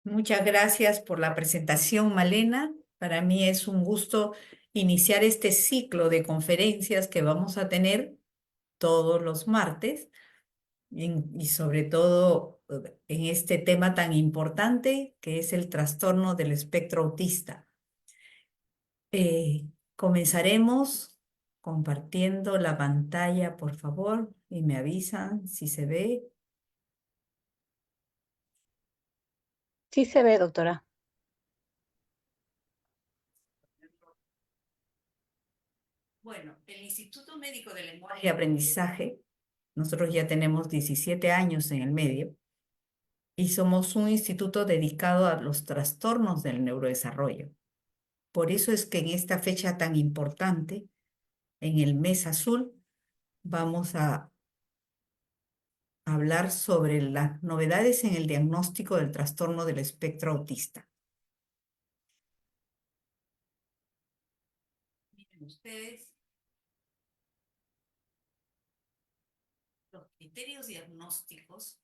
Muchas gracias por la presentación, Malena. Para mí es un gusto iniciar este ciclo de conferencias que vamos a tener todos los martes y sobre todo en este tema tan importante que es el trastorno del espectro autista. Comenzaremos compartiendo la pantalla, por favor, y me avisan si se ve. Sí se ve, doctora. Bueno, el Instituto Médico de Lenguaje y Aprendizaje, nosotros ya tenemos 17 años en el medio y somos un instituto dedicado a los trastornos del neurodesarrollo. Por eso es que en esta fecha tan importante, en el mes azul, vamos a hablar sobre las novedades en el diagnóstico del trastorno del espectro autista. Miren ustedes, los criterios diagnósticos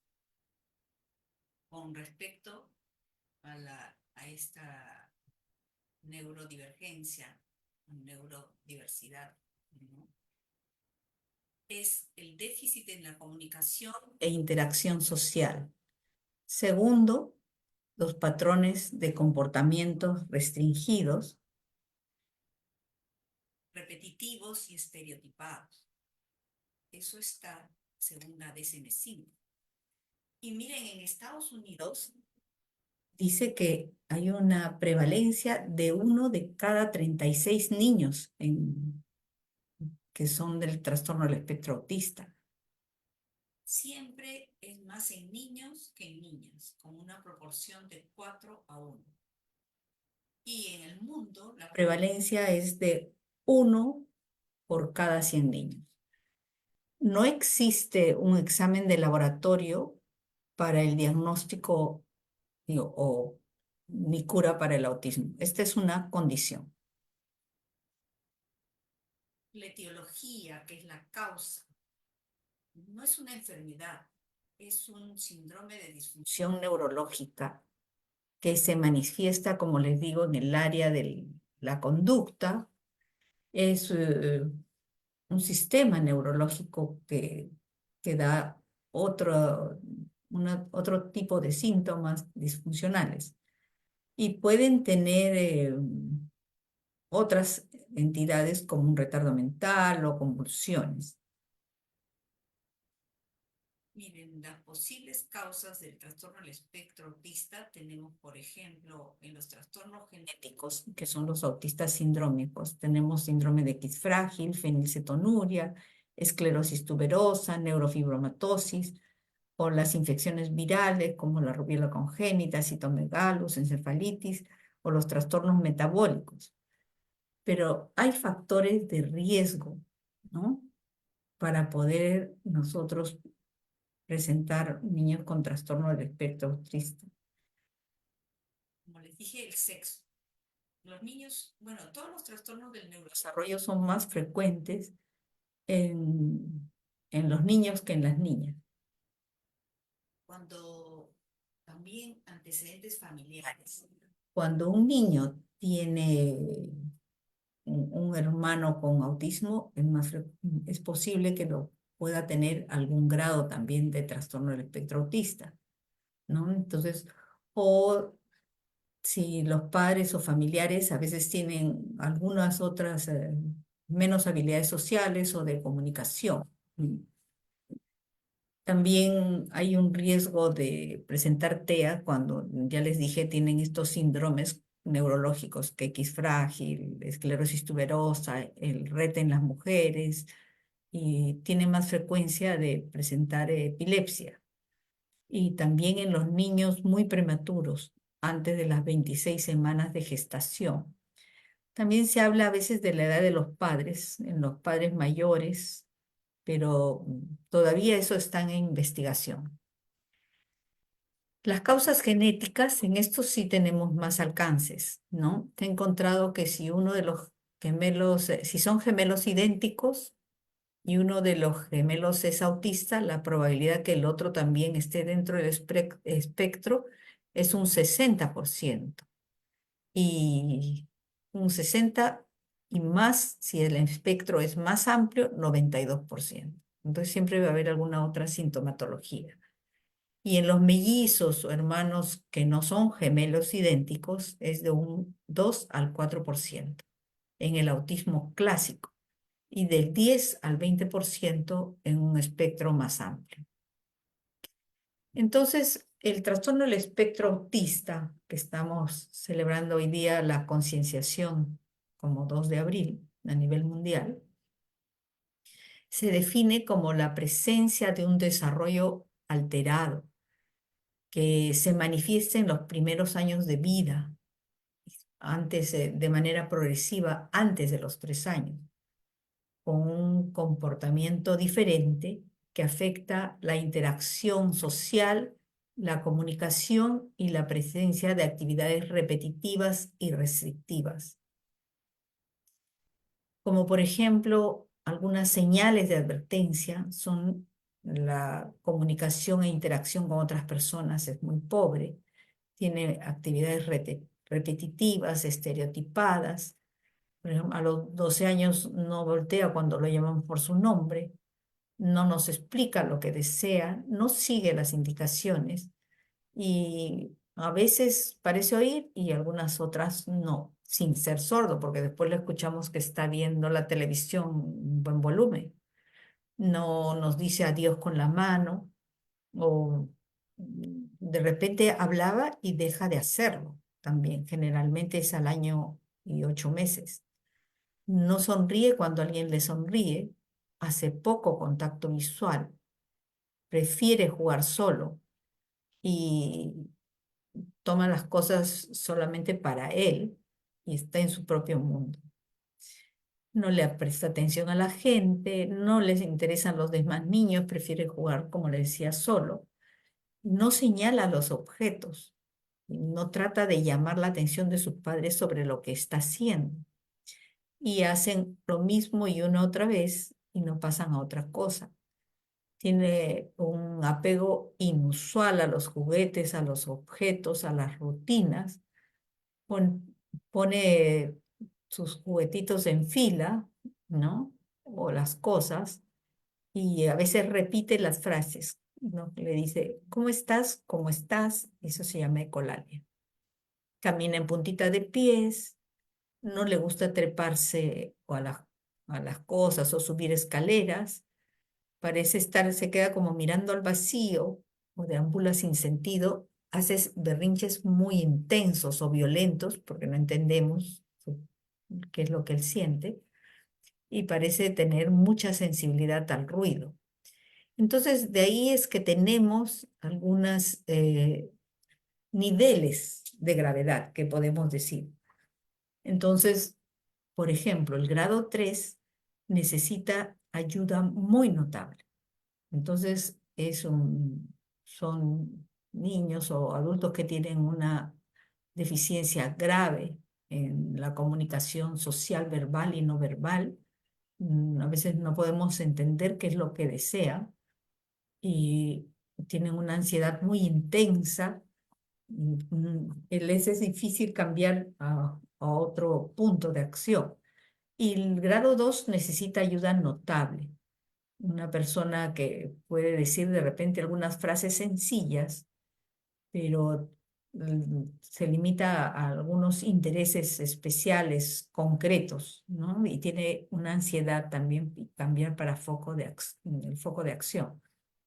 con respecto a esta neurodivergencia, neurodiversidad, ¿no? Es el déficit en la comunicación e interacción social. Segundo, los patrones de comportamientos restringidos, repetitivos y estereotipados. Eso está según la DSM-5. Y miren, en Estados Unidos dice que hay una prevalencia de 1 de cada 36 niños que son del trastorno del espectro autista. Siempre es más en niños que en niñas, con una proporción de 4:1. Y en el mundo la prevalencia es de 1 por cada 100 niños. No existe un examen de laboratorio para el diagnóstico ni cura para el autismo. Esta es una condición. La etiología, que es la causa, no es una enfermedad, es un síndrome de disfunción neurológica que se manifiesta, como les digo, en el área de la conducta. Es un sistema neurológico que da otro tipo de síntomas disfuncionales y pueden tener otras entidades como un retardo mental o convulsiones. Miren, las posibles causas del trastorno del espectro autista tenemos, por ejemplo, en los trastornos genéticos, que son los autistas sindrómicos, tenemos síndrome de X frágil, fenilcetonuria, esclerosis tuberosa, neurofibromatosis, o las infecciones virales como la rubiola congénita, citomegalus, encefalitis, o los trastornos metabólicos. Pero hay factores de riesgo, ¿no? Para poder nosotros presentar niños con trastorno del espectro autista. Como les dije, el sexo. Los niños, bueno, todos los trastornos del neurodesarrollo son más frecuentes en los niños que en las niñas. Cuando también antecedentes familiares. Cuando un niño tiene un hermano con autismo, es posible que lo pueda tener algún grado también de trastorno del espectro autista, ¿no? Entonces, o si los padres o familiares a veces tienen algunas otras menos habilidades sociales o de comunicación. También hay un riesgo de presentar TEA cuando, ya les dije, tienen estos síndromes neurológicos, que X frágil, esclerosis tuberosa, el RET en las mujeres, y tiene más frecuencia de presentar epilepsia. Y también en los niños muy prematuros, antes de las 26 semanas de gestación. También se habla a veces de la edad de los padres, en los padres mayores, pero todavía eso está en investigación. Las causas genéticas, en esto sí tenemos más alcances, ¿no? He encontrado que si uno de los gemelos, si son gemelos idénticos y uno de los gemelos es autista, la probabilidad que el otro también esté dentro del espectro es un 60%. Y un 60 y más, si el espectro es más amplio, 92%. Entonces siempre va a haber alguna otra sintomatología. Y en los mellizos o hermanos que no son gemelos idénticos es de un 2 al 4% en el autismo clásico y del 10 al 20% en un espectro más amplio. Entonces, el trastorno del espectro autista, que estamos celebrando hoy día la concienciación como 2 de abril a nivel mundial, se define como la presencia de un desarrollo alterado que se manifiesta en los primeros años de vida, antes, de manera progresiva, antes de los 3 años, con un comportamiento diferente que afecta la interacción social, la comunicación y la presencia de actividades repetitivas y restrictivas. Como por ejemplo, algunas señales de advertencia son la comunicación e interacción con otras personas es muy pobre, tiene actividades repetitivas, estereotipadas. Por ejemplo, a los 12 años no voltea cuando lo llamamos por su nombre, no nos explica lo que desea, no sigue las indicaciones y a veces parece oír y algunas otras no, sin ser sordo, porque después le escuchamos que está viendo la televisión en buen volumen. No nos dice adiós con la mano o de repente hablaba y deja de hacerlo también. Generalmente es al año y 8 meses. No sonríe cuando alguien le sonríe, hace poco contacto visual, prefiere jugar solo y toma las cosas solamente para él y está en su propio mundo. No le presta atención a la gente, no les interesan los demás niños, prefiere jugar, como le decía, solo. No señala los objetos, no trata de llamar la atención de sus padres sobre lo que está haciendo. Y hacen lo mismo y una otra vez y no pasan a otra cosa. Tiene un apego inusual a los juguetes, a los objetos, a las rutinas. Pone sus juguetitos en fila, ¿no? O las cosas, y a veces repite las frases, ¿no? Le dice, ¿cómo estás? ¿Cómo estás? Eso se llama ecolalia. Camina en puntita de pies, no le gusta treparse a las cosas o subir escaleras, parece estar, se queda como mirando al vacío o deambula sin sentido, hace berrinches muy intensos o violentos porque no entendemos qué es lo que él siente y parece tener mucha sensibilidad al ruido. Entonces, de ahí es que tenemos algunos niveles de gravedad que podemos decir. Entonces, por ejemplo, el grado 3 necesita ayuda muy notable. Entonces, son niños o adultos que tienen una deficiencia grave en la comunicación social, verbal y no verbal. A veces no podemos entender qué es lo que desea y tienen una ansiedad muy intensa. Les es difícil cambiar a otro punto de acción. Y el grado 2 necesita ayuda notable. Una persona que puede decir de repente algunas frases sencillas, pero se limita a algunos intereses especiales, concretos, ¿no? Y tiene una ansiedad también cambiar para el foco de acción.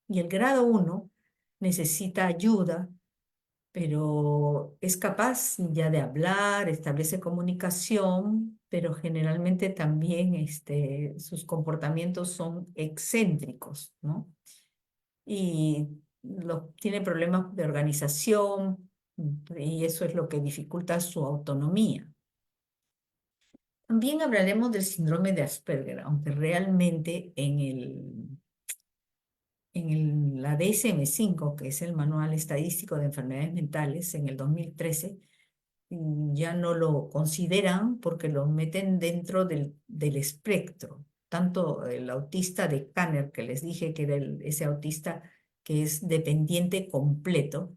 Y el grado 1 necesita ayuda, pero es capaz ya de hablar, establece comunicación, pero generalmente también sus comportamientos son excéntricos, ¿no? Y tiene problemas de organización y eso es lo que dificulta su autonomía. También hablaremos del síndrome de Asperger, aunque realmente la DSM-5, que es el Manual Estadístico de Enfermedades Mentales, en el 2013, ya no lo consideran porque lo meten dentro del espectro. Tanto el autista de Kanner, que les dije que era ese autista que es dependiente completo,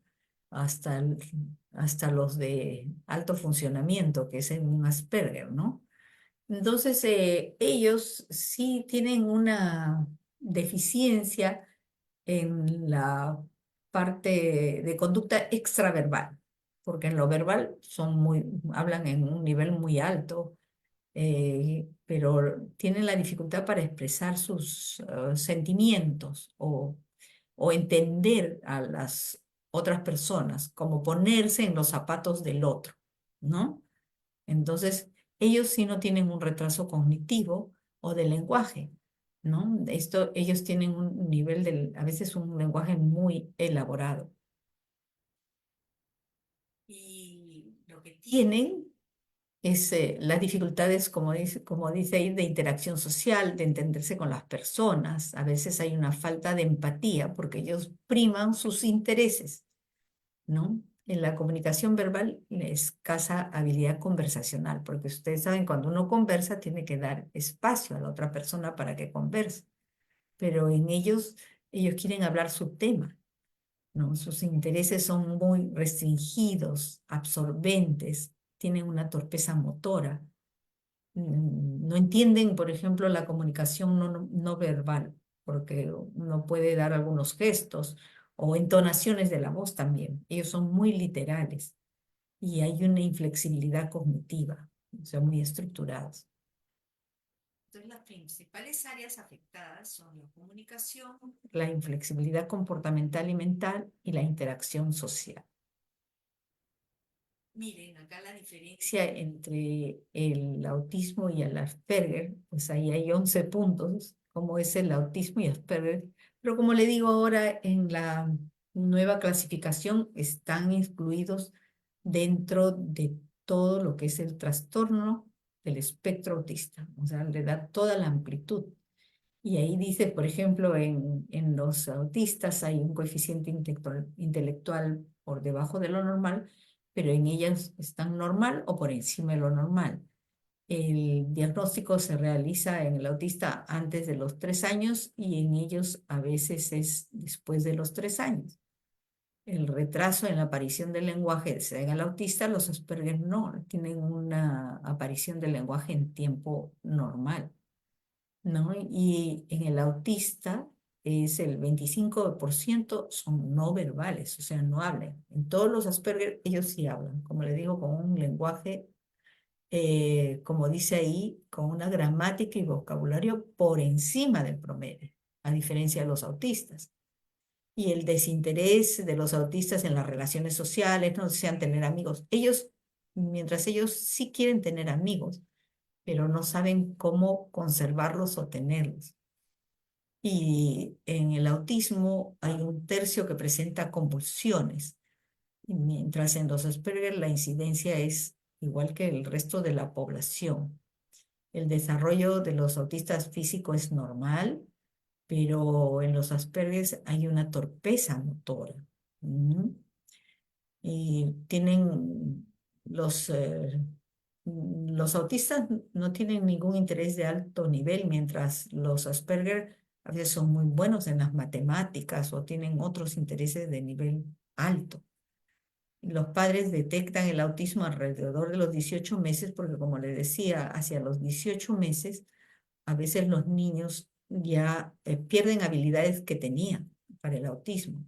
hasta, hasta los de alto funcionamiento, que es en un Asperger, ¿no? Entonces, ellos sí tienen una deficiencia en la parte de conducta extraverbal, porque en lo verbal hablan en un nivel muy alto, pero tienen la dificultad para expresar sus sentimientos o entender a las otras personas, como ponerse en los zapatos del otro, ¿no? Entonces, ellos sí no tienen un retraso cognitivo o de lenguaje, ¿no? Ellos tienen un nivel a veces un lenguaje muy elaborado. Y lo que tienen es las dificultades, como dice ahí, de interacción social, de entenderse con las personas. A veces hay una falta de empatía porque ellos priman sus intereses, ¿no? En la comunicación verbal, escasa habilidad conversacional, porque ustedes saben, cuando uno conversa, tiene que dar espacio a la otra persona para que converse, pero en ellos quieren hablar su tema, ¿no? Sus intereses son muy restringidos, absorbentes, tienen una torpeza motora. No entienden, por ejemplo, la comunicación no verbal, porque uno puede dar algunos gestos o entonaciones de la voz también. Ellos son muy literales y hay una inflexibilidad cognitiva, o sea, muy estructurados. Entonces, las principales áreas afectadas son la comunicación, la inflexibilidad comportamental y mental y la interacción social. Miren, acá la diferencia entre el autismo y el Asperger, pues ahí hay 11 puntos, como es el autismo y Asperger. Pero como le digo ahora, en la nueva clasificación están incluidos dentro de todo lo que es el trastorno del espectro autista, o sea, le da toda la amplitud. Y ahí dice, por ejemplo, en los autistas hay un coeficiente intelectual por debajo de lo normal, pero en ellas están normal o por encima de lo normal. El diagnóstico se realiza en el autista antes de los 3 años y en ellos a veces es después de los 3 años. El retraso en la aparición del lenguaje se da en el autista, los Asperger no, tienen una aparición del lenguaje en tiempo normal, ¿no? Y en el autista es el 25% son no verbales, o sea, no hablan. En todos los Asperger ellos sí hablan, como le digo, con un lenguaje, como dice ahí, con una gramática y vocabulario por encima del promedio, a diferencia de los autistas. Y el desinterés de los autistas en las relaciones sociales, no desean tener amigos. Mientras ellos sí quieren tener amigos, pero no saben cómo conservarlos o tenerlos. Y en el autismo hay un tercio que presenta convulsiones, y mientras en los Asperger la incidencia es igual que el resto de la población. El desarrollo de los autistas físico es normal, pero en los Asperger hay una torpeza motora. ¿Mm? Y los autistas no tienen ningún interés de alto nivel, mientras los Asperger a veces son muy buenos en las matemáticas o tienen otros intereses de nivel alto. Los padres detectan el autismo alrededor de los 18 meses porque, como les decía, hacia los 18 meses a veces los niños ya pierden habilidades que tenían para el autismo.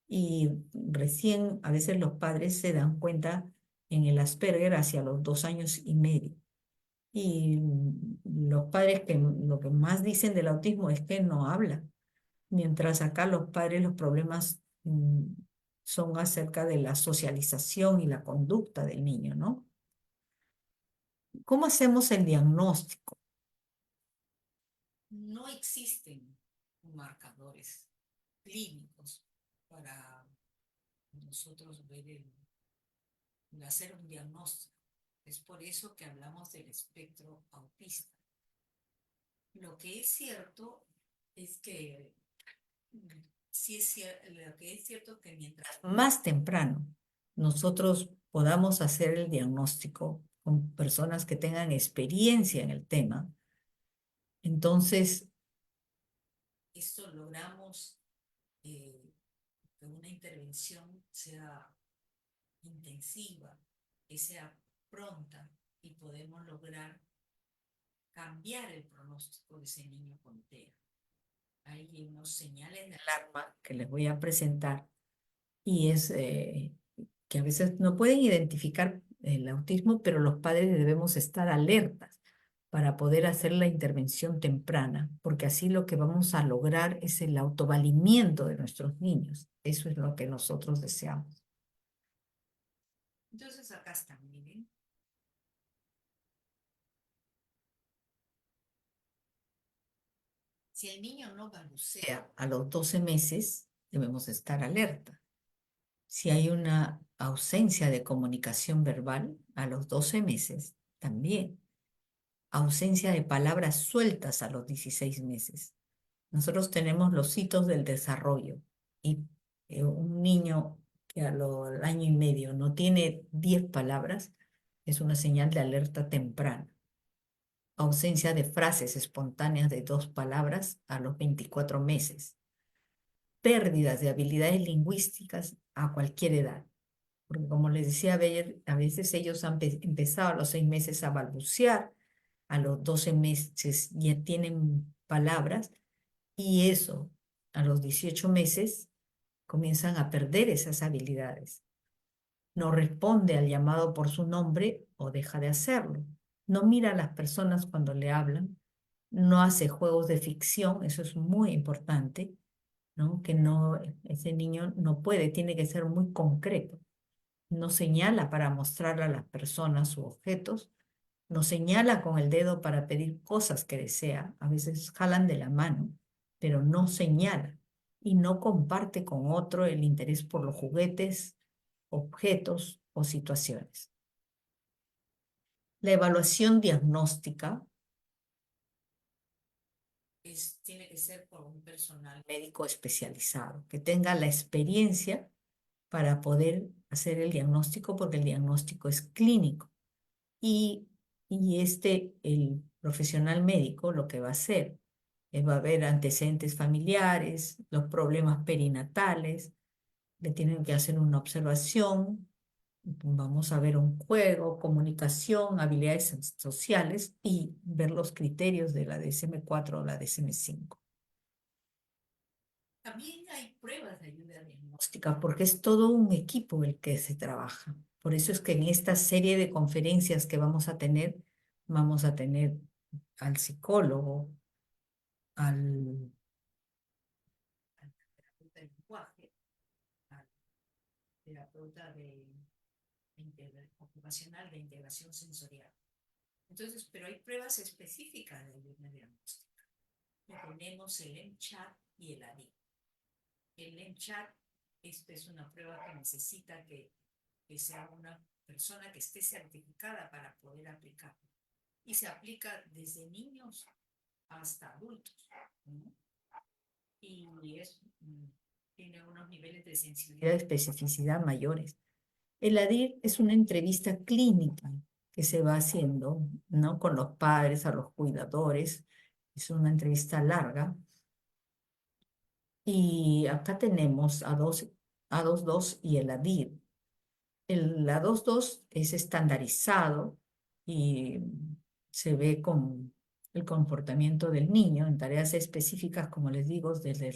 Y recién a veces los padres se dan cuenta en el Asperger hacia los 2 años y medio. Y los padres que lo que más dicen del autismo es que no habla, mientras acá los padres los problemas son acerca de la socialización y la conducta del niño, ¿no? ¿Cómo hacemos el diagnóstico? No existen marcadores clínicos para nosotros hacer un diagnóstico. Es por eso que hablamos del espectro autista. Lo que es cierto es que lo que es cierto que mientras más temprano nosotros podamos hacer el diagnóstico con personas que tengan experiencia en el tema, entonces esto logramos que una intervención sea intensiva, que sea pronta y podemos lograr cambiar el pronóstico de ese niño con TEA. Hay unos señales de alarma que les voy a presentar y es que a veces no pueden identificar el autismo, pero los padres debemos estar alertas para poder hacer la intervención temprana, porque así lo que vamos a lograr es el autovalimiento de nuestros niños. Eso es lo que nosotros deseamos. Entonces acá están, miren. Si el niño no balbucea a los 12 meses, debemos estar alerta. Si hay una ausencia de comunicación verbal a los 12 meses, también. Ausencia de palabras sueltas a los 16 meses. Nosotros tenemos los hitos del desarrollo y un niño que al año y medio no tiene 10 palabras es una señal de alerta temprana. Ausencia de frases espontáneas de 2 palabras a los 24 meses. Pérdidas de habilidades lingüísticas a cualquier edad. Porque como les decía ayer, a veces ellos han empezado a los 6 meses a balbucear, a los 12 meses ya tienen palabras y eso a los 18 meses comienzan a perder esas habilidades. No responde al llamado por su nombre o deja de hacerlo. No mira a las personas cuando le hablan. No hace juegos de ficción, eso es muy importante, ¿no? Que no, ese niño no puede, tiene que ser muy concreto. No señala para mostrar a las personas sus objetos, no señala con el dedo para pedir cosas que desea, a veces jalan de la mano, pero no señala y no comparte con otro el interés por los juguetes, objetos o situaciones. La evaluación diagnóstica tiene que ser por un personal médico especializado, que tenga la experiencia para poder hacer el diagnóstico, porque el diagnóstico es clínico. Y, el profesional médico lo que va a hacer va a ver antecedentes familiares, los problemas perinatales, le tienen que hacer una observación, vamos a ver un juego, comunicación, habilidades sociales y ver los criterios de la DSM-4 o la DSM-5. También hay pruebas de ayuda diagnóstica porque es todo un equipo el que se trabaja. Por eso es que en esta serie de conferencias que vamos a tener al psicólogo, al terapeuta del lenguaje, al terapeuta ocupacional de integración sensorial. Entonces, pero hay pruebas específicas de ayuda diagnóstica. Tenemos el MCHAT y el ADI. El MCHAT, esto es una prueba que necesita que sea una persona que esté certificada para poder aplicarlo. Y se aplica desde niños hasta adultos, ¿no? Y tiene unos niveles de sensibilidad y especificidad mayores. El ADIR es una entrevista clínica que se va haciendo, ¿no? Con los padres, a los cuidadores. Es una entrevista larga. Y acá tenemos A22 y el ADIR. El A22 es estandarizado y se ve con el comportamiento del niño en tareas específicas, como les digo, desde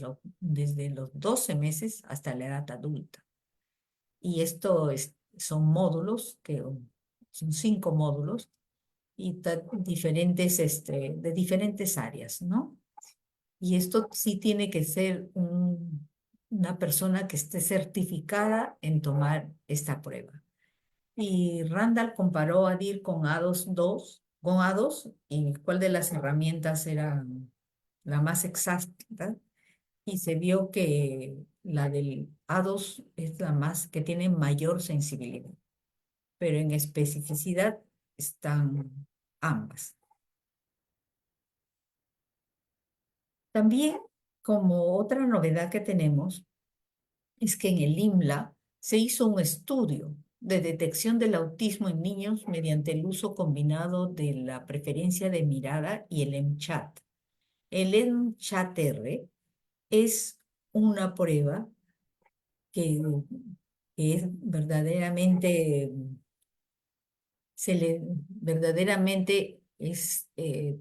los 12 meses hasta la edad adulta. Y son módulos, son 5 módulos, y de diferentes áreas, ¿no? Y esto sí tiene que ser una persona que esté certificada en tomar esta prueba. Y Randall comparó a DIR con A2 y cuál de las herramientas era la más exacta, y se vio que la del A2 es la más que tiene mayor sensibilidad, pero en especificidad están ambas. También, como otra novedad que tenemos, es que en el IMLA se hizo un estudio de detección del autismo en niños mediante el uso combinado de la preferencia de mirada y el MCHAT. El MCHAT-R es una prueba que es verdaderamente, verdaderamente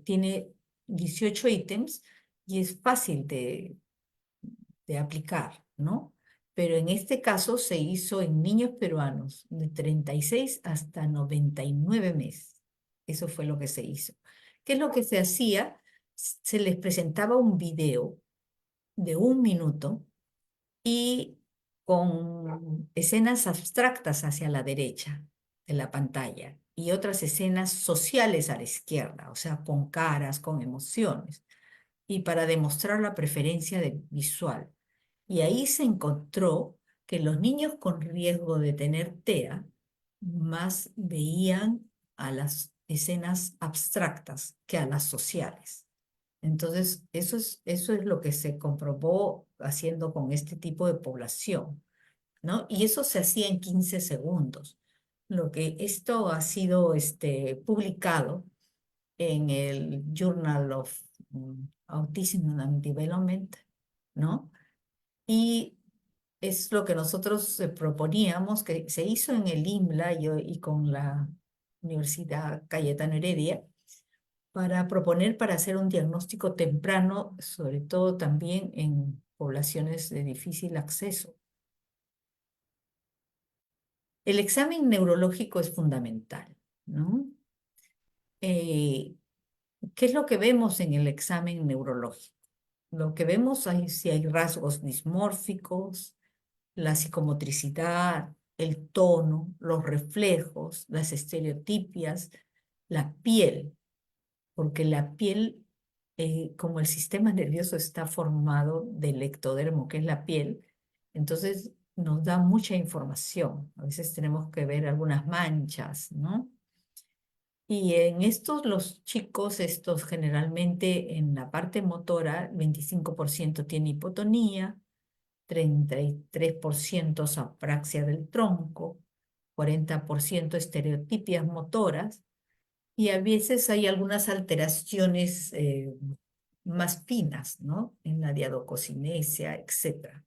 tiene 18 ítems y es fácil de aplicar, ¿no? Pero en este caso se hizo en niños peruanos de 36 hasta 99 meses. Eso fue lo que se hizo. ¿Qué es lo que se hacía? Se les presentaba un video de 1 minuto y con escenas abstractas hacia la derecha de la pantalla y otras escenas sociales a la izquierda, o sea, con caras, con emociones, y para demostrar la preferencia visual. Y ahí se encontró que los niños con riesgo de tener TEA más veían a las escenas abstractas que a las sociales. Entonces, eso es lo que se comprobó haciendo con este tipo de población, ¿no? Y eso se hacía en 15 segundos. Lo que esto ha sido publicado en el Journal of Autism and Development, ¿no? Y es lo que nosotros proponíamos, que se hizo en el IMLA y con la Universidad Cayetano Heredia, para proponer para hacer un diagnóstico temprano, sobre todo también en poblaciones de difícil acceso. El examen neurológico es fundamental, ¿no? Eh, ¿Qué es lo que vemos en el examen neurológico? Lo que vemos ahí si hay rasgos dismórficos, la psicomotricidad, el tono, los reflejos, las estereotipias, la piel, porque la piel, como el sistema nervioso está formado del ectodermo, que es la piel, entonces nos da mucha información. A veces tenemos que ver algunas manchas, ¿no? Y en estos, los chicos, estos generalmente en la parte motora, 25% tiene hipotonía, 33% apraxia del tronco, 40% estereotipias motoras, y a veces hay algunas alteraciones más finas, ¿no? En la diadococinesia, etc.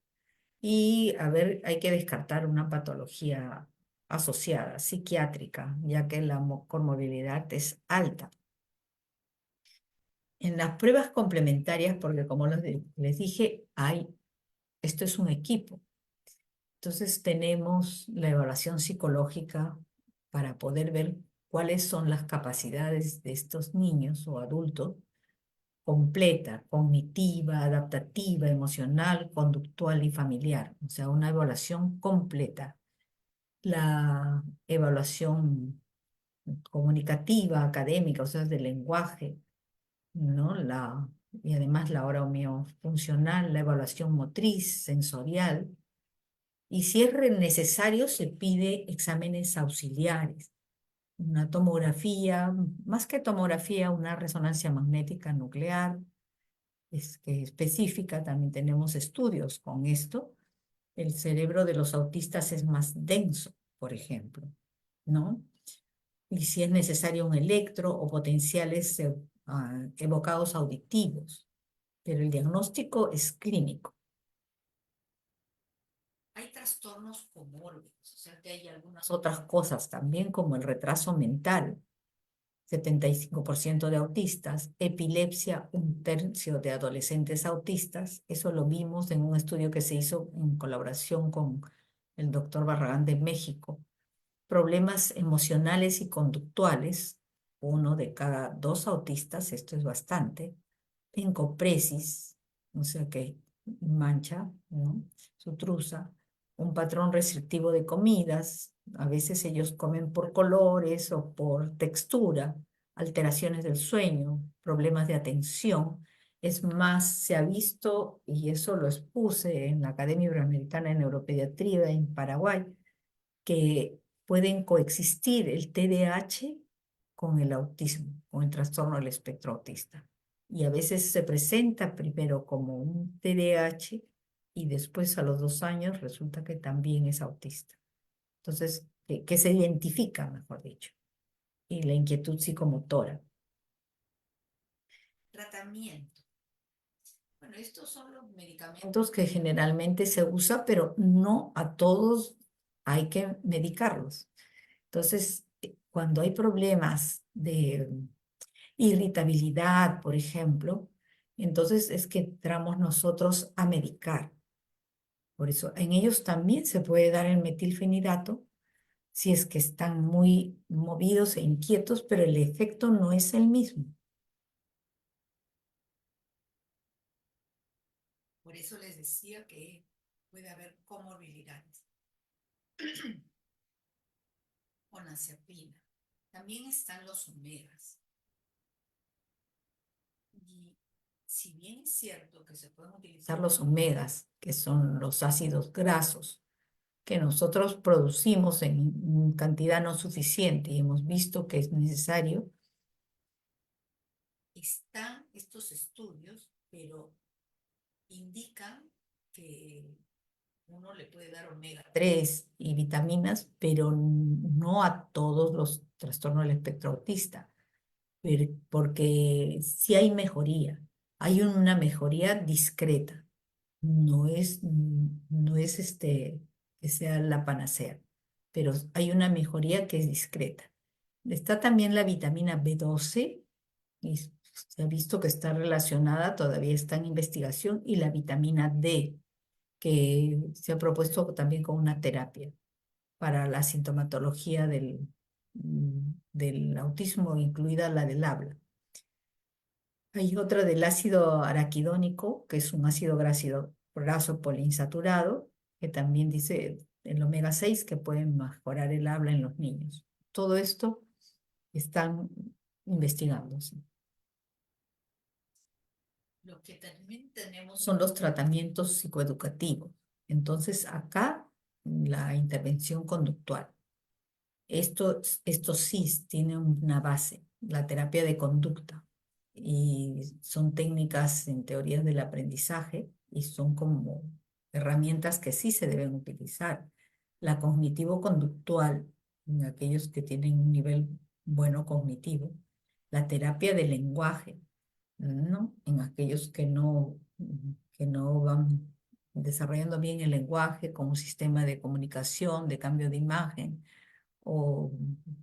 Y a ver, hay que descartar una patología asociada, psiquiátrica, ya que la comorbilidad es alta. En las pruebas complementarias, porque como les dije, esto es un equipo. Entonces tenemos la evaluación psicológica para poder ver cuáles son las capacidades de estos niños o adultos completa, cognitiva, adaptativa, emocional, conductual y familiar. O sea, una evaluación completa. La evaluación comunicativa, académica, o sea, del lenguaje, ¿no? Y además la funcional, la evaluación motriz, sensorial. Y si es necesario, se pide exámenes auxiliares, una tomografía, más que tomografía, una resonancia magnética nuclear, que específica, también tenemos estudios con esto. El cerebro de los autistas es más denso, por ejemplo, ¿no? Y si es necesario un electro o potenciales evocados auditivos, pero el diagnóstico es clínico. Hay trastornos comórbidos, o sea que hay algunas otras cosas también como el retraso mental, 75% de autistas, epilepsia, 1/3 de adolescentes autistas. Eso lo vimos en un estudio que se hizo en colaboración con el doctor Barragán de México. Problemas emocionales y conductuales, 1 de cada 2 autistas, esto es bastante. Encopresis, o sea que mancha, ¿no? Sutrusa, un patrón restrictivo de comidas, a veces ellos comen por colores o por textura, alteraciones del sueño, problemas de atención. Es más, se ha visto, y eso lo expuse en la Academia Iberoamericana de Neuropediatría en Paraguay, que pueden coexistir el TDAH con el autismo, con el trastorno del espectro autista. Y a veces se presenta primero como un TDAH y después a los 2 años resulta que también es autista. Entonces, que se identifica, mejor dicho, y la inquietud psicomotora. Tratamiento. Bueno, estos son los medicamentos que generalmente se usa, pero no a todos hay que medicarlos. Entonces, cuando hay problemas de irritabilidad, por ejemplo, entonces es que entramos nosotros a medicar. Por eso, en ellos también se puede dar el metilfenidato si es que están muy movidos e inquietos, pero el efecto no es el mismo. Por eso les decía que puede haber comorbilidades. Onacerpina. También están los omegas. Y si bien es cierto que se pueden utilizar los omegas, que son los ácidos grasos, que nosotros producimos en cantidad no suficiente y hemos visto que es necesario, están estos estudios, pero indican que uno le puede dar omega 3 y vitaminas, pero no a todos los trastornos del espectro autista, porque sí hay mejoría, hay una mejoría discreta, no es que sea la panacea, pero hay una mejoría que es discreta. Está también la vitamina B12 y se ha visto que está relacionada, todavía está en investigación, y la vitamina D, que se ha propuesto también como una terapia para la sintomatología del autismo, incluida la del habla. Hay otra del ácido araquidónico, que es un ácido graso poliinsaturado, que también dice el omega 6 que puede mejorar el habla en los niños. Todo esto están investigándose. Lo que también tenemos son los tratamientos psicoeducativos. Entonces, acá la intervención conductual. Esto sí tiene una base, la terapia de conducta, y son técnicas en teorías del aprendizaje y son como herramientas que sí se deben utilizar. La cognitivo-conductual, en aquellos que tienen un nivel bueno cognitivo, la terapia del lenguaje, ¿no? En aquellos que no van desarrollando bien el lenguaje como sistema de comunicación, de cambio de imagen, o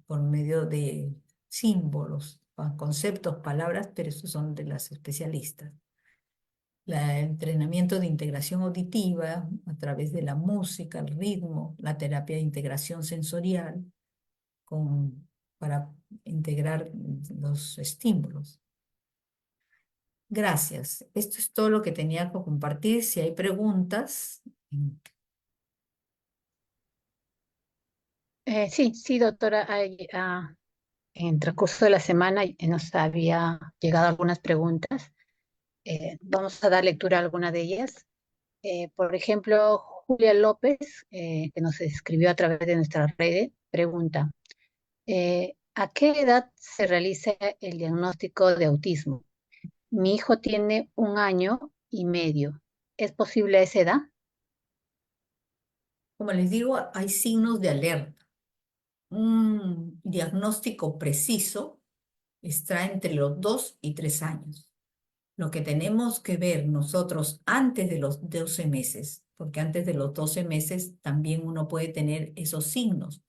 por medio de símbolos, conceptos, palabras, pero esos son de las especialistas. El entrenamiento de integración auditiva a través de la música, el ritmo, la terapia de integración sensorial para integrar los estímulos. Gracias. Esto es todo lo que tenía que compartir. Si hay preguntas. Sí, doctora. En el transcurso de la semana nos había llegado algunas preguntas. Vamos a dar lectura a alguna de ellas. Por ejemplo, Julia López, que nos escribió a través de nuestra red, pregunta, ¿a qué edad se realiza el diagnóstico de autismo? Mi hijo tiene 1 año y medio. ¿Es posible a esa edad? Como les digo, hay signos de alerta. Un diagnóstico preciso está entre los 2 y 3 años. Lo que tenemos que ver nosotros antes de los 12 meses, porque antes de los 12 meses también uno puede tener esos signos,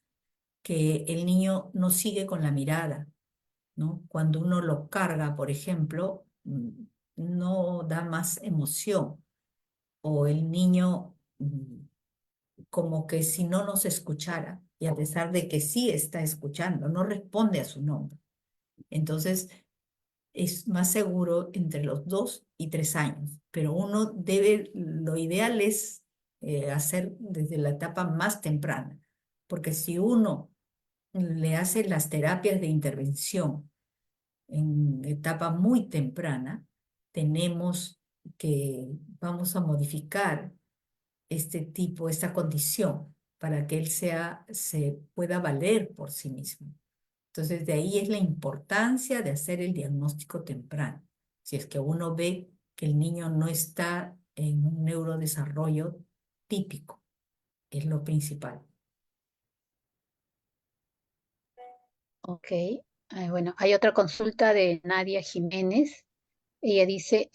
que el niño no sigue con la mirada, ¿no? Cuando uno lo carga, por ejemplo, no da más emoción, o el niño como que si no nos escuchara, y a pesar de que sí está escuchando, no responde a su nombre. Entonces, es más seguro entre los 2 y 3 años, pero lo ideal es hacer desde la etapa más temprana, porque si uno le hace las terapias de intervención en etapa muy temprana, tenemos que, vamos a modificar esta condición, para que él se pueda valer por sí mismo. Entonces, de ahí es la importancia de hacer el diagnóstico temprano. Si es que uno ve que el niño no está en un neurodesarrollo típico, es lo principal. Ok. Bueno, hay otra consulta de Nadia Jiménez. Ella dice,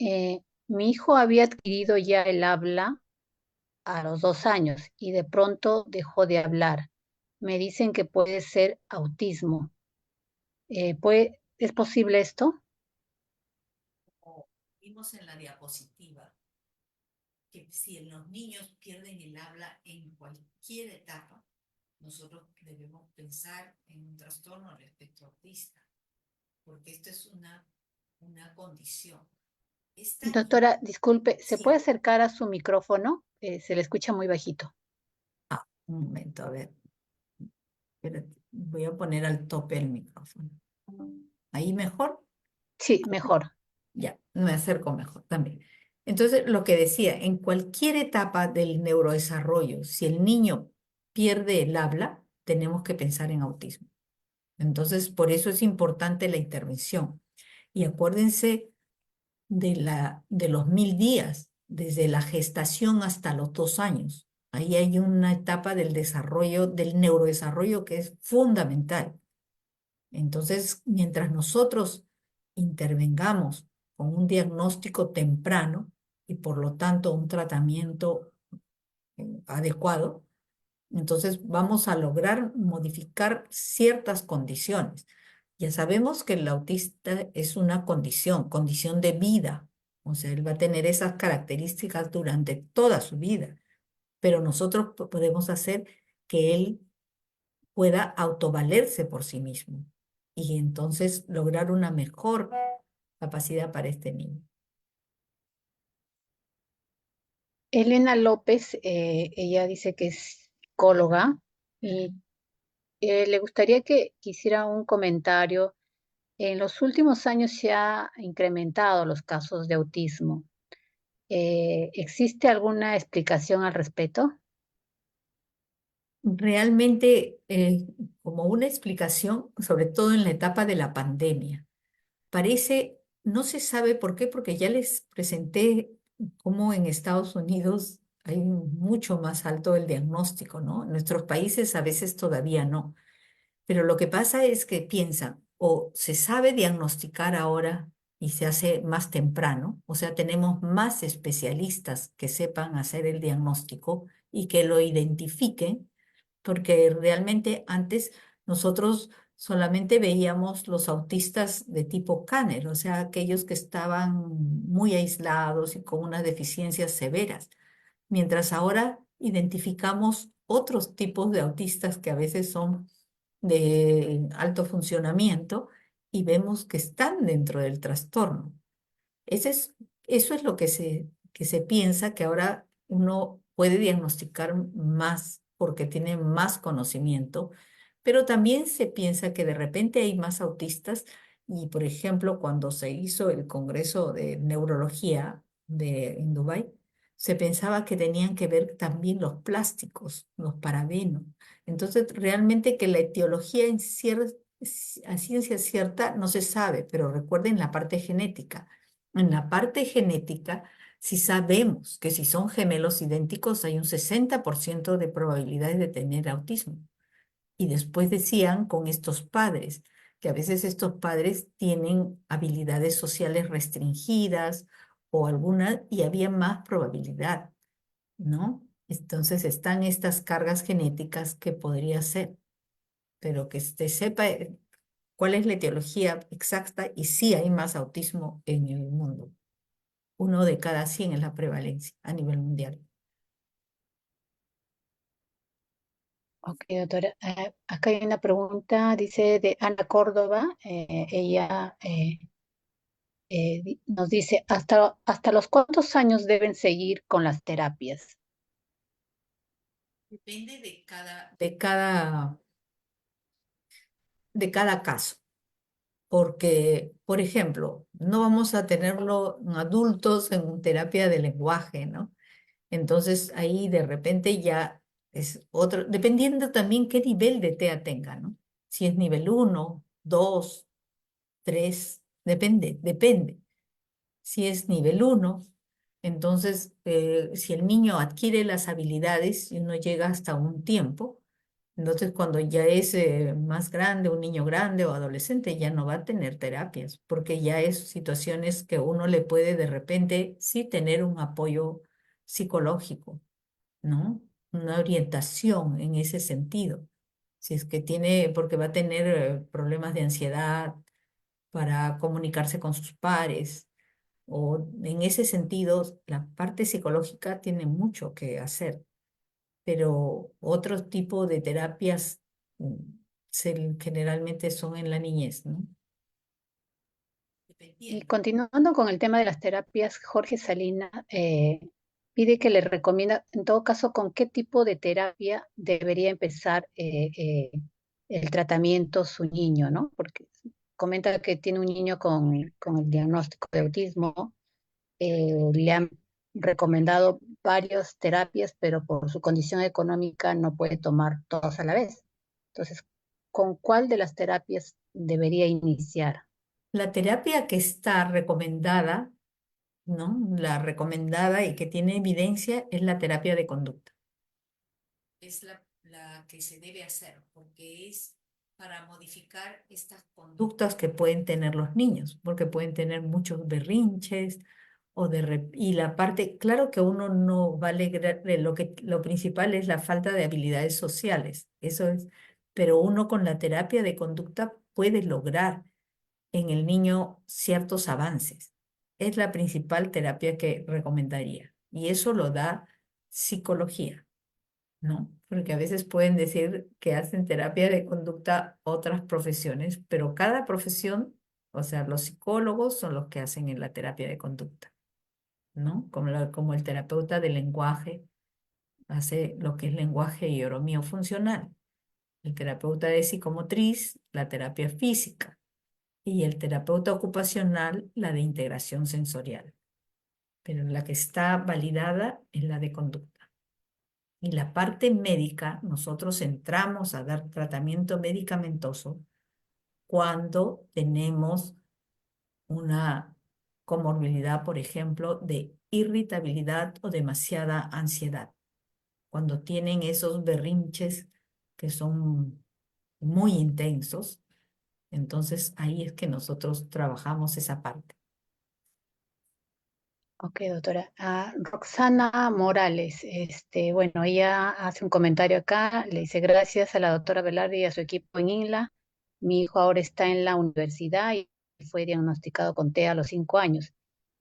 mi hijo había adquirido ya el habla a los 2 años y de pronto dejó de hablar. Me dicen que puede ser autismo. ¿Es posible esto? Como vimos en la diapositiva, que si los niños pierden el habla en cualquier etapa, nosotros debemos pensar en un trastorno al espectro autista, porque esto es una condición. Es tan Doctora, disculpe, ¿se puede sí. acercar a su micrófono? Se le escucha muy bajito. Ah, un momento, a ver, espérate, voy a poner al tope el micrófono. ¿Ahí mejor? Sí, mejor. Ya, me acerco mejor también. Entonces, lo que decía, en cualquier etapa del neurodesarrollo, si el niño pierde el habla, tenemos que pensar en autismo. Entonces, por eso es importante la intervención. Y acuérdense de los 1000 días, desde la gestación hasta los 2 años. Ahí hay una etapa del desarrollo, del neurodesarrollo que es fundamental. Entonces, mientras nosotros intervengamos con un diagnóstico temprano y por lo tanto un tratamiento adecuado, entonces vamos a lograr modificar ciertas condiciones. Ya sabemos que el autista es una condición de vida, o sea, él va a tener esas características durante toda su vida, pero nosotros podemos hacer que él pueda autovalerse por sí mismo y entonces lograr una mejor capacidad para este niño. Elena López, ella dice que es psicóloga y le gustaría que hiciera un comentario. En los últimos años se ha incrementado los casos de autismo. ¿Existe alguna explicación al respecto? Realmente, como una explicación, sobre todo en la etapa de la pandemia, parece, no se sabe por qué, porque ya les presenté cómo en Estados Unidos hay mucho más alto el diagnóstico, ¿no? En nuestros países a veces todavía no. Pero lo que pasa es que piensan, o se sabe diagnosticar ahora y se hace más temprano, o sea, tenemos más especialistas que sepan hacer el diagnóstico y que lo identifiquen, porque realmente antes nosotros solamente veíamos los autistas de tipo Kanner, o sea, aquellos que estaban muy aislados y con unas deficiencias severas, mientras ahora identificamos otros tipos de autistas que a veces son de alto funcionamiento y vemos que están dentro del trastorno. Ese es, eso es lo que se piensa que ahora uno puede diagnosticar más porque tiene más conocimiento, pero también se piensa que de repente hay más autistas y, por ejemplo, cuando se hizo el Congreso de Neurología en Dubái, se pensaba que tenían que ver también los plásticos, los parabenos. Entonces, realmente que la etiología a ciencia cierta no se sabe, pero recuerden la parte genética. En la parte genética, si sabemos que si son gemelos idénticos hay un 60% de probabilidades de tener autismo. Y después decían con estos padres, que a veces estos padres tienen habilidades sociales restringidas o alguna, y había más probabilidad, ¿no? Entonces están estas cargas genéticas que podría ser, pero que se sepa cuál es la etiología exacta y si hay más autismo en el mundo. 1 de cada 100 es la prevalencia a nivel mundial. Ok, doctora. Acá hay una pregunta, dice de Ana Córdoba. Ella nos dice, ¿hasta los cuántos años deben seguir con las terapias? Depende de cada caso, porque, por ejemplo, no vamos a tenerlo en adultos en terapia de lenguaje, ¿no? Entonces ahí de repente ya es otro, dependiendo también qué nivel de TEA tenga, ¿no? Si es nivel 1, 2, 3, depende. Si es nivel 1, entonces si el niño adquiere las habilidades y uno llega hasta un tiempo, entonces cuando ya es más grande, un niño grande o adolescente, ya no va a tener terapias, porque ya es situaciones que uno le puede de repente sí tener un apoyo psicológico, ¿no? Una orientación en ese sentido. Si es que tiene, porque va a tener problemas de ansiedad para comunicarse con sus pares, o en ese sentido, la parte psicológica tiene mucho que hacer, pero otro tipo de terapias mm, generalmente son en la niñez, ¿no? Y Dependiendo. continuando con el tema de las terapias, Jorge Salina pide que le recomienda, en todo caso, con qué tipo de terapia debería empezar el tratamiento su niño, ¿no? Porque comenta que tiene un niño con el diagnóstico de autismo, le han recomendado varias terapias, pero por su condición económica no puede tomar todas a la vez. Entonces, ¿con cuál de las terapias debería iniciar? La terapia que está recomendada, ¿no? La recomendada y que tiene evidencia es la terapia de conducta. Es la que se debe hacer, porque es para modificar estas conductas que pueden tener los niños, porque pueden tener muchos berrinches y la parte, claro que uno no va a alegrar, lo principal es la falta de habilidades sociales, eso es, pero uno con la terapia de conducta puede lograr en el niño ciertos avances. Es la principal terapia que recomendaría y eso lo da psicología. ¿No? Porque a veces pueden decir que hacen terapia de conducta otras profesiones, pero cada profesión, o sea, los psicólogos son los que hacen en la terapia de conducta, ¿no? Como el terapeuta del lenguaje hace lo que es lenguaje y oromío funcional, el terapeuta de psicomotriz, la terapia física, y el terapeuta ocupacional, la de integración sensorial, pero la que está validada es la de conducta. Y la parte médica, nosotros entramos a dar tratamiento medicamentoso cuando tenemos una comorbilidad, por ejemplo, de irritabilidad o demasiada ansiedad. Cuando tienen esos berrinches que son muy intensos, entonces ahí es que nosotros trabajamos esa parte. Ok, doctora. Roxana Morales, bueno, ella hace un comentario acá, le dice gracias a la doctora Velarde y a su equipo en INLA. Mi hijo ahora está en la universidad y fue diagnosticado con TEA a los 5 años.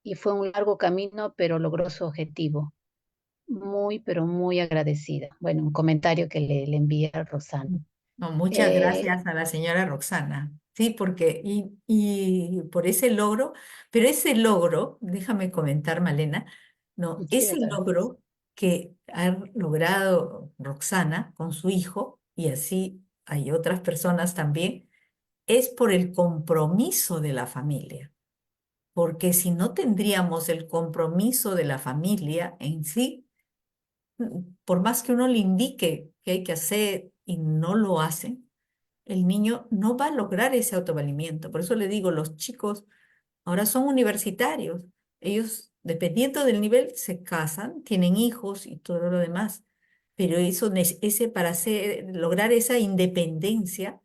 Y fue un largo camino, pero logró su objetivo. Muy, pero muy agradecida. Bueno, un comentario que le envía a Roxana. No, muchas Eh, gracias a la señora Roxana. Sí, porque, y por ese logro, pero ese logro, déjame comentar, Malena, no, sí, ese doctora. logro que ha logrado Roxana con su hijo, y así hay otras personas también, es por el compromiso de la familia. Porque si no tendríamos el compromiso de la familia en sí, por más que uno le indique que hay que hacer y no lo hacen, el niño no va a lograr ese autovalimiento. Por eso le digo, los chicos ahora son universitarios. Ellos, dependiendo del nivel, se casan, tienen hijos y todo lo demás. Pero para lograr esa independencia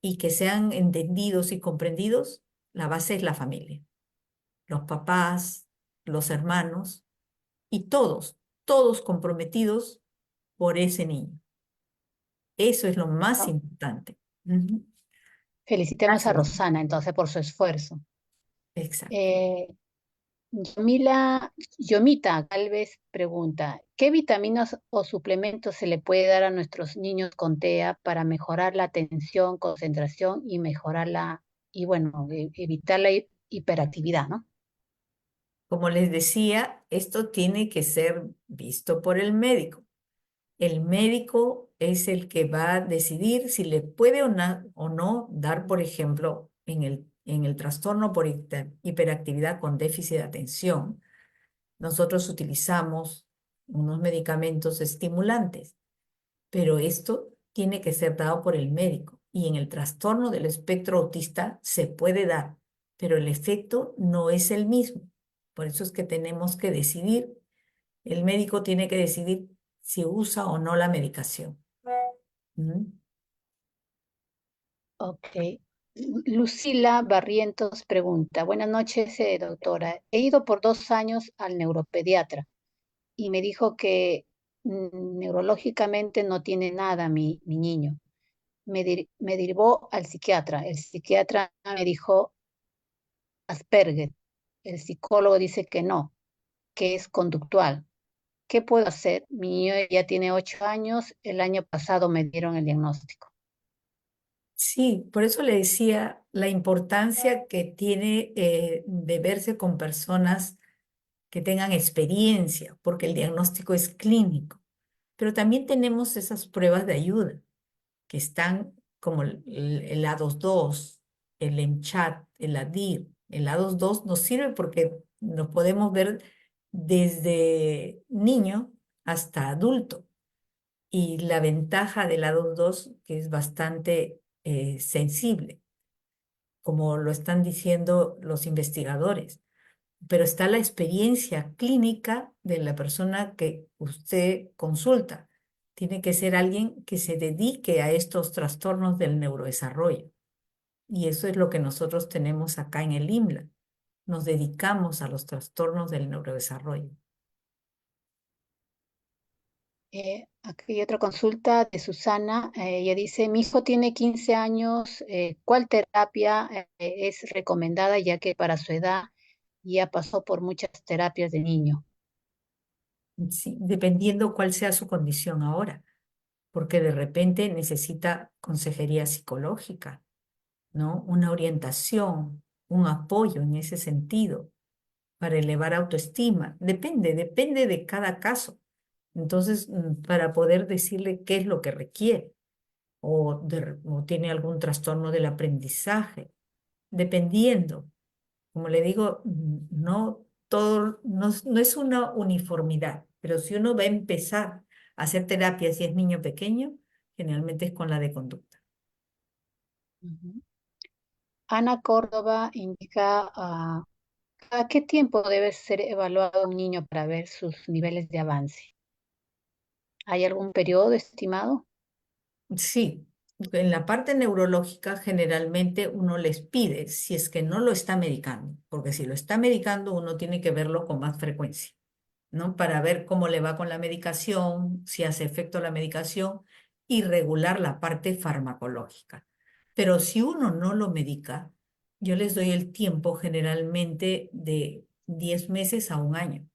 y que sean entendidos y comprendidos, la base es la familia. Los papás, los hermanos y todos comprometidos por ese niño. Eso es lo más Ah, importante. Ujú. felicitemos a Gracias. Rosana entonces por su esfuerzo. Exacto. Eh, Yomita Galvez pregunta, ¿qué vitaminas o suplementos se le puede dar a nuestros niños con TEA para mejorar la atención, concentración y y bueno, evitar la hiperactividad, ¿no? Como les decía, esto tiene que ser visto por el médico. El médico es el que va a decidir si le puede o no dar, por ejemplo, en el trastorno por hiperactividad con déficit de atención. Nosotros utilizamos unos medicamentos estimulantes, pero esto tiene que ser dado por el médico. Y en el trastorno del espectro autista se puede dar, pero el efecto no es el mismo. Por eso es que tenemos que decidir, el médico tiene que decidir si usa o no la medicación. ¿Mm? Ok. Lucila Barrientos pregunta, buenas noches, doctora. He ido por 2 años al neuropediatra y me dijo que neurológicamente no tiene nada mi niño. Me derivó al psiquiatra. El psiquiatra me dijo Asperger. El psicólogo dice que no, que es conductual. ¿Qué puedo hacer? Mi niño ya tiene 8 años. El año pasado me dieron el diagnóstico. Sí, por eso le decía la importancia que tiene de verse con personas que tengan experiencia, porque el diagnóstico es clínico. Pero también tenemos esas pruebas de ayuda que están como el A22, el EMCHAT, el ADIR. El A22 nos sirve porque nos podemos ver desde niño hasta adulto. Y la ventaja del A22 que es bastante sensible, como lo están diciendo los investigadores, pero está la experiencia clínica de la persona que usted consulta. Tiene que ser alguien que se dedique a estos trastornos del neurodesarrollo. Y eso es lo que nosotros tenemos acá en el IMLA. Nos dedicamos a los trastornos del neurodesarrollo. Aquí hay otra consulta de Susana. Ella dice, mi hijo tiene 15 años. ¿Cuál terapia es recomendada ya que para su edad ya pasó por muchas terapias de niño? Sí, dependiendo cuál sea su condición ahora, porque de repente necesita consejería psicológica, ¿no? Una orientación, un apoyo en ese sentido para elevar autoestima. Depende de cada caso. Entonces, para poder decirle qué es lo que requiere o tiene algún trastorno del aprendizaje, dependiendo. Como le digo, no todo, no es una uniformidad, pero si uno va a empezar a hacer terapia si es niño pequeño, generalmente es con la de conducta. Ujú. Ana Córdoba indica, ¿cada qué tiempo debe ser evaluado un niño para ver sus niveles de avance? ¿Hay algún periodo estimado? Sí, en la parte neurológica generalmente uno les pide si es que no lo está medicando, porque si lo está medicando uno tiene que verlo con más frecuencia, ¿no? Para ver cómo le va con la medicación, si hace efecto la medicación y regular la parte farmacológica. Pero si uno no lo medica, yo les doy el tiempo generalmente de 10 meses a un año,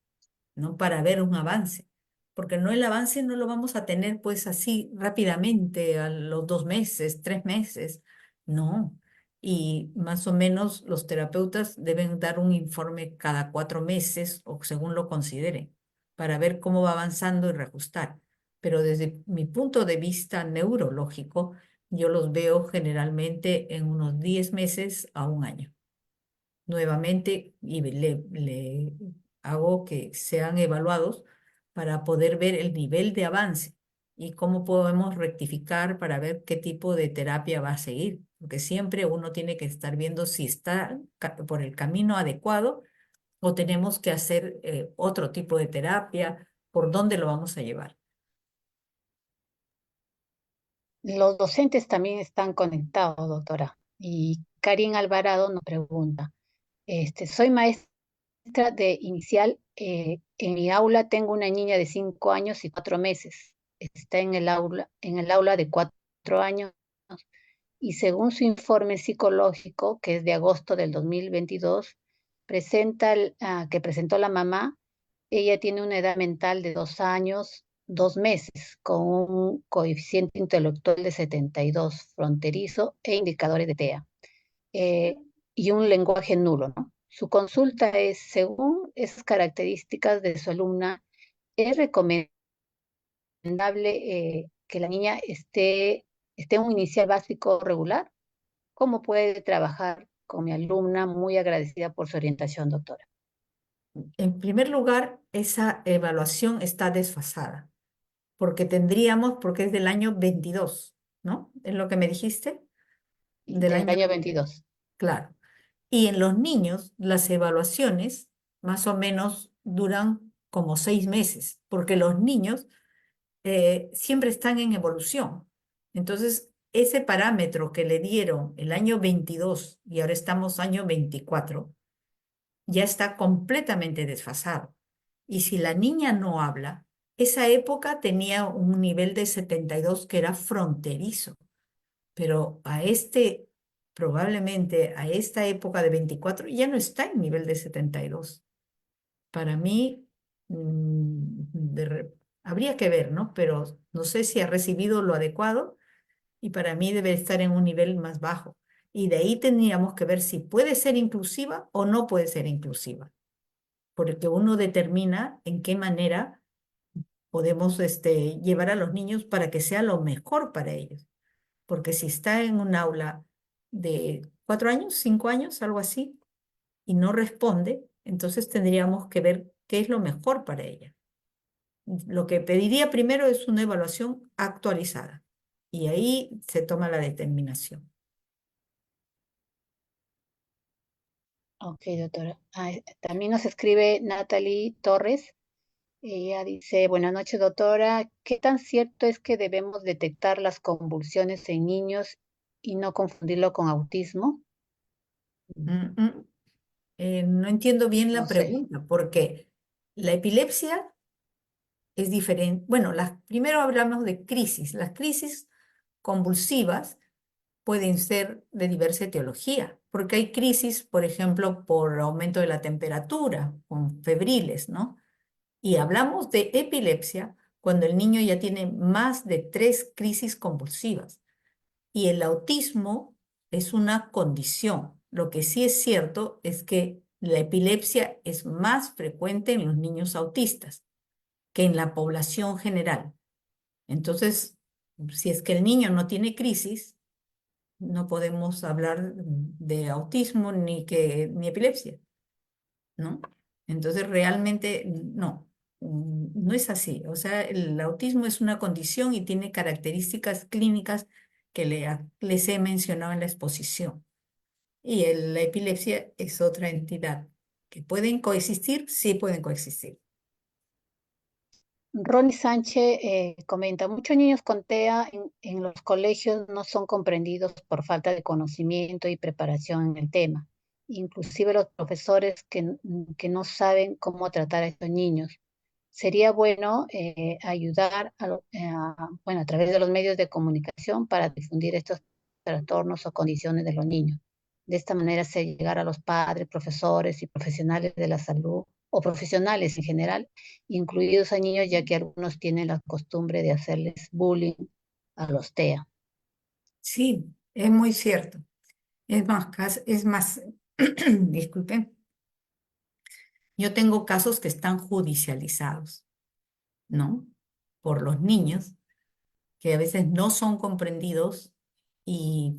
¿no? Para ver un avance. Porque no el avance no lo vamos a tener pues así rápidamente a los 2 meses, 3 meses, no. Y más o menos los terapeutas deben dar un informe cada 4 meses o según lo consideren para ver cómo va avanzando y reajustar. Pero desde mi punto de vista neurológico, yo los veo generalmente en unos 10 meses a un año nuevamente y le hago que sean evaluados para poder ver el nivel de avance y cómo podemos rectificar para ver qué tipo de terapia va a seguir, porque siempre uno tiene que estar viendo si está por el camino adecuado o tenemos que hacer otro tipo de terapia, por dónde lo vamos a llevar. Los docentes también están conectados, doctora. Y Karin Alvarado nos pregunta, soy maestra de inicial. En mi aula tengo una niña de 5 años y 4 meses. Está en el aula de 4 años y según su informe psicológico, que es de agosto del 2022, que presentó la mamá, ella tiene una edad mental de 2 años, 2 meses, con un coeficiente intelectual de 72, fronterizo e indicadores de TEA, eh, y un lenguaje nulo, ¿no? Su consulta es, según esas características de su alumna, ¿es recomendable que la niña esté en un inicial básico regular? ¿Cómo puede trabajar con mi alumna? Muy agradecida por su orientación, doctora. En primer lugar, esa evaluación está desfasada, porque porque es del año 22, ¿no? ¿Es lo que me dijiste? Del Del año, año 22. claro. Y en los niños, las evaluaciones más o menos duran como 6 meses, porque los niños siempre están en evolución. Entonces, ese parámetro que le dieron el año 22 y ahora estamos año 24, ya está completamente desfasado. Y si la niña no habla, esa época tenía un nivel de 72 que era fronterizo, pero probablemente a esta época de 24 ya no está en nivel de 72. Para mí, habría que ver, ¿no? Pero no sé si ha recibido lo adecuado y para mí debe estar en un nivel más bajo. Y de ahí tendríamos que ver si puede ser inclusiva o no puede ser inclusiva, porque uno determina en qué manera podemos llevar a los niños para que sea lo mejor para ellos. Porque si está en un aula de 4 años, 5 años, algo así, y no responde, entonces tendríamos que ver qué es lo mejor para ella. Lo que pediría primero es una evaluación actualizada y ahí se toma la determinación. Ok, doctora. También nos escribe Natalie Torres. Ella dice, buenas noches, doctora. ¿Qué tan cierto es que debemos detectar las convulsiones en niños y no confundirlo con autismo? Mm, mm. No entiendo bien No la sé. pregunta, porque la epilepsia es diferente. Bueno, primero hablamos de crisis. Las crisis convulsivas pueden ser de diversa etiología, porque hay crisis, por ejemplo, por aumento de la temperatura, con febriles, ¿no? Y hablamos de epilepsia cuando el niño ya tiene más de 3 crisis convulsivas. Y el autismo es una condición. Lo que sí es cierto es que la epilepsia es más frecuente en los niños autistas que en la población general. Entonces, si es que el niño no tiene crisis, no podemos hablar de autismo ni epilepsia, ¿no? Entonces, realmente no, no es así. O sea, el autismo es una condición y tiene características clínicas que les he mencionado en la exposición. Y la epilepsia es otra entidad. ¿Que pueden coexistir? Sí pueden coexistir. Ronnie Sánchez comenta, muchos niños con TEA en los colegios no son comprendidos por falta de conocimiento y preparación en el tema. Inclusive los profesores que no saben cómo tratar a estos niños. Sería bueno ayudar bueno, a través de los medios de comunicación para difundir estos trastornos o condiciones de los niños. De esta manera se llegar a los padres, profesores y profesionales de la salud o profesionales en general, incluidos a niños, ya que algunos tienen la costumbre de hacerles bullying a los TEA. Sí, es muy cierto. Es más, disculpen, yo tengo casos que están judicializados, ¿no? Por los niños, que a veces no son comprendidos y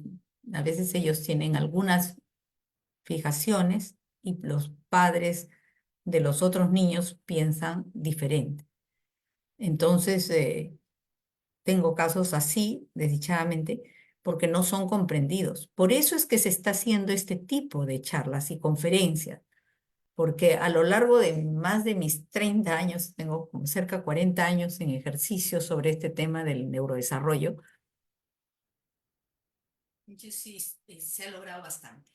a veces ellos tienen algunas fijaciones y los padres de los otros niños piensan diferente. Entonces, tengo casos así, desdichadamente, porque no son comprendidos. Por eso es que se está haciendo este tipo de charlas y conferencias, porque a lo largo de más de mis 30 años, tengo como cerca de 40 años en ejercicio sobre este tema del neurodesarrollo, yo sí, se ha logrado bastante,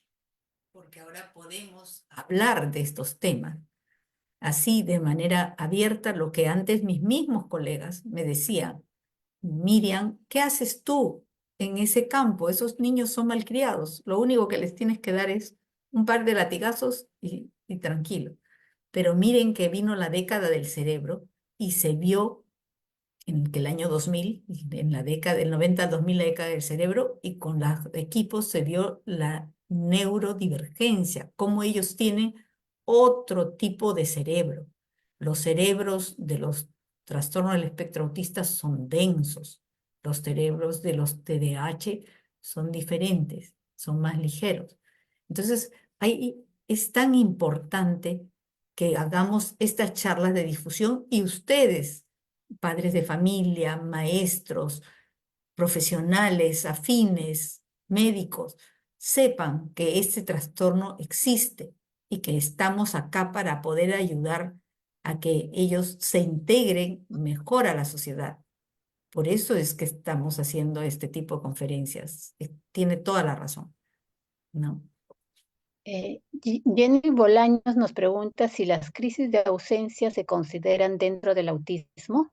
porque ahora podemos hablar de estos temas así de manera abierta, lo que antes mis mismos colegas me decían: Miriam, ¿qué haces tú en ese campo? Esos niños son malcriados. Lo único que les tienes que dar es un par de latigazos y tranquilo. Pero miren que vino la década del cerebro y se vio en que el año 2000, en la década del 90 al 2000, la década del cerebro, y con los equipos se vio la neurodivergencia, cómo ellos tienen otro tipo de cerebro. Los cerebros de los trastornos del espectro autista son densos, los cerebros de los TDAH son diferentes, son más ligeros. Entonces, es tan importante que hagamos estas charlas de difusión y ustedes, padres de familia, maestros, profesionales, afines, médicos, sepan que este trastorno existe y que estamos acá para poder ayudar a que ellos se integren mejor a la sociedad. Por eso es que estamos haciendo este tipo de conferencias. Tiene toda la razón, ¿no? Jenny Bolaños nos pregunta si las crisis de ausencia se consideran dentro del autismo.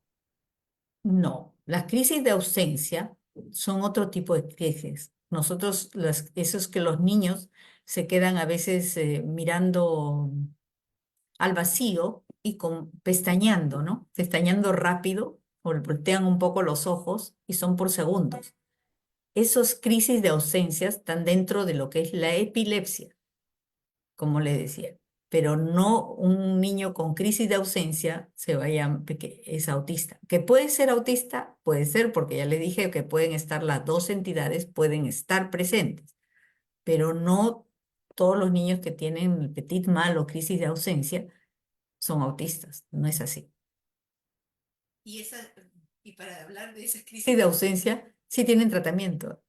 No, las crisis de ausencia son otro tipo de crisis. Nosotros, esos que los niños se quedan a veces mirando al vacío y pestañeando, ¿no? Pestañeando rápido, o voltean un poco los ojos y son por segundos. Esos crisis de ausencia están dentro de lo que es la epilepsia, como le decía. Pero no un niño con crisis de ausencia se vaya, que es autista. Que puede ser autista, puede ser, porque ya le dije que pueden estar las dos entidades, pueden estar presentes, pero no todos los niños que tienen el petit mal o crisis de ausencia son autistas, no es así. Y, y para hablar de esas crisis de ausencia, sí tienen tratamiento.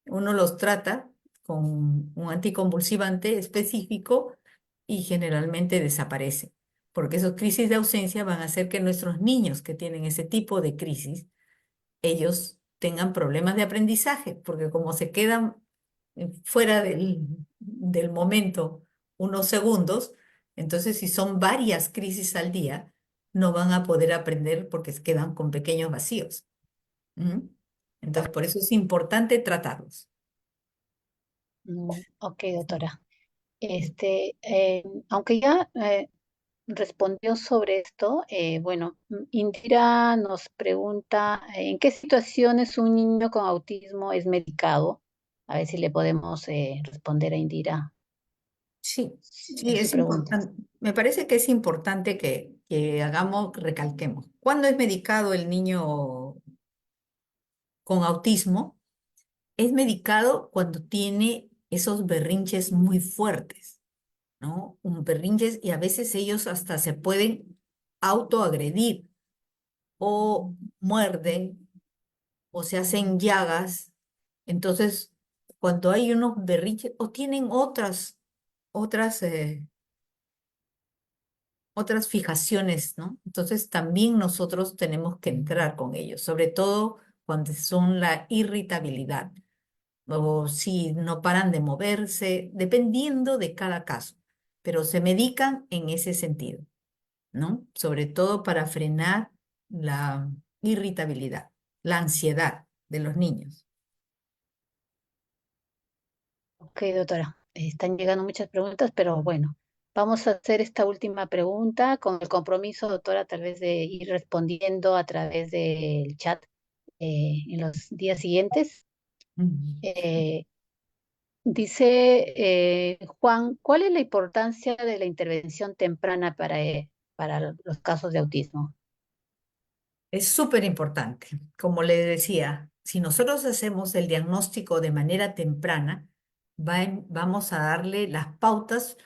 Uno los trata con un anticonvulsivante específico y generalmente desaparece, porque esas crisis de ausencia van a hacer que nuestros niños que tienen ese tipo de crisis, ellos tengan problemas de aprendizaje, porque como se quedan fuera del momento unos segundos, entonces si son varias crisis al día, no van a poder aprender porque se quedan con pequeños vacíos. ¿Mm? Entonces, por eso es importante tratarlos. Ok, doctora. Aunque ya respondió sobre esto, bueno, Indira nos pregunta, ¿en qué situaciones un niño con autismo es medicado? A ver si le podemos responder a Indira Sí, sí, en su es pregunta. importante. Me parece que es importante que hagamos, recalquemos. ¿Cuándo es medicado el niño con autismo? Es medicado cuando tiene esos berrinches muy fuertes, ¿no? Un berrinches y a veces ellos hasta se pueden autoagredir o muerden o se hacen llagas. Entonces, cuando hay unos berrinches o tienen otras, otras fijaciones, ¿no? Entonces también nosotros tenemos que entrar con ellos, sobre todo cuando son la irritabilidad o si no paran de moverse, dependiendo de cada caso, pero se medican en ese sentido, ¿no? Sobre todo para frenar la irritabilidad, la ansiedad de los niños. Ok, doctora. Están llegando muchas preguntas, pero bueno, vamos a hacer esta última pregunta con el compromiso, doctora, tal vez de ir respondiendo a través del chat en los días siguientes. Mm. Eh, Dice Juan, ¿cuál es la importancia de la intervención temprana para los casos de autismo? Es súper importante. Como le decía, si nosotros hacemos el diagnóstico de manera temprana, vamos a darle las pautas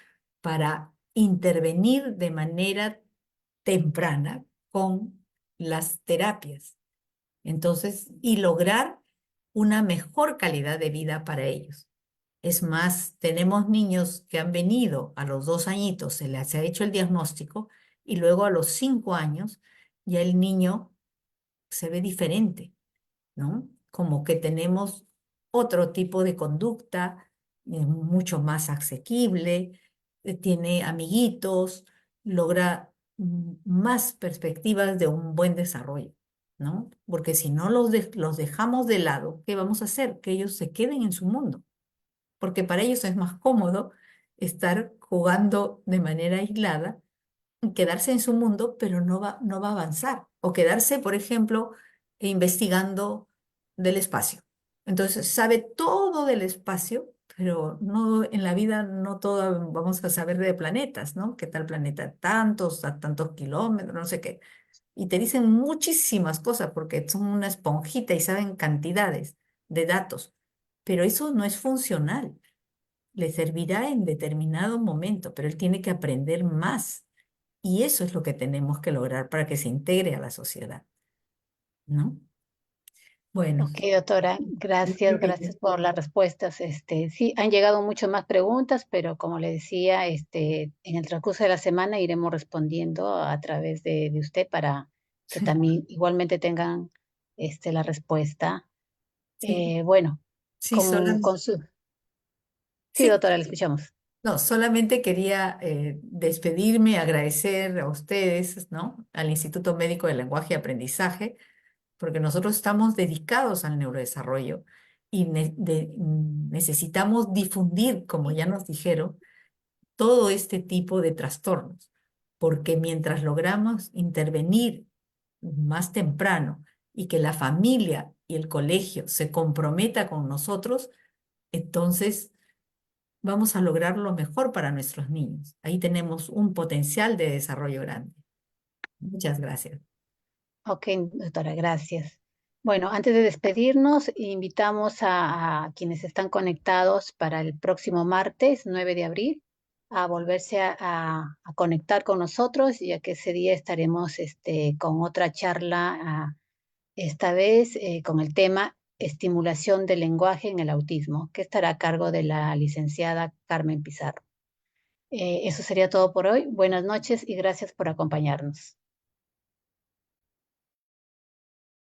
para intervenir de manera temprana con las terapias. Entonces, y lograr una mejor calidad de vida para ellos. Es más, tenemos niños que han venido a los 2 añitos, se les ha hecho el diagnóstico y luego a los 5 años ya el niño se ve diferente, ¿no? Como que tenemos otro tipo de conducta, mucho más asequible, tiene amiguitos, logra más perspectivas de un buen desarrollo, ¿no? Porque si no los dejamos de lado, ¿qué vamos a hacer? Que ellos se queden en su mundo, porque para ellos es más cómodo estar jugando de manera aislada, quedarse en su mundo, pero no va a avanzar. O quedarse, por ejemplo, investigando del espacio. Entonces, sabe todo del espacio, pero no, en la vida no todo vamos a saber de planetas, ¿no? ¿Qué tal planeta? Tantos, a tantos kilómetros, no sé qué. Y te dicen muchísimas cosas porque son una esponjita y saben cantidades de datos. Pero eso no es funcional. Le servirá en determinado momento, pero él tiene que aprender más. Y eso es lo que tenemos que lograr para que se integre a la sociedad, ¿no? Bueno, Ok, doctora, gracias, gracias por las respuestas. Sí, han llegado muchas más preguntas, pero como le decía, en el transcurso de la semana iremos respondiendo a través de usted para que sí, también igualmente tengan la respuesta. sí, Bueno, sí, con su... Sí, sí, doctora, le escuchamos. no, solamente quería despedirme, agradecer a ustedes, ¿no? Al Instituto Médico de Lenguaje y Aprendizaje porque nosotros estamos dedicados al neurodesarrollo y necesitamos difundir, como ya nos dijeron, todo este tipo de trastornos, porque mientras logramos intervenir más temprano y que la familia y el colegio se comprometa con nosotros, entonces vamos a lograr lo mejor para nuestros niños. Ahí tenemos un potencial de desarrollo grande. Muchas gracias. Ok, doctora, gracias. Bueno, antes de despedirnos, invitamos a quienes están conectados para el próximo martes, 9 de abril, a volverse a conectar con nosotros, ya que ese día estaremos con otra charla, esta vez con el tema estimulación del lenguaje en el autismo, que estará a cargo de la licenciada Carmen Pizarro. Eso sería todo por hoy. Buenas noches y gracias por acompañarnos.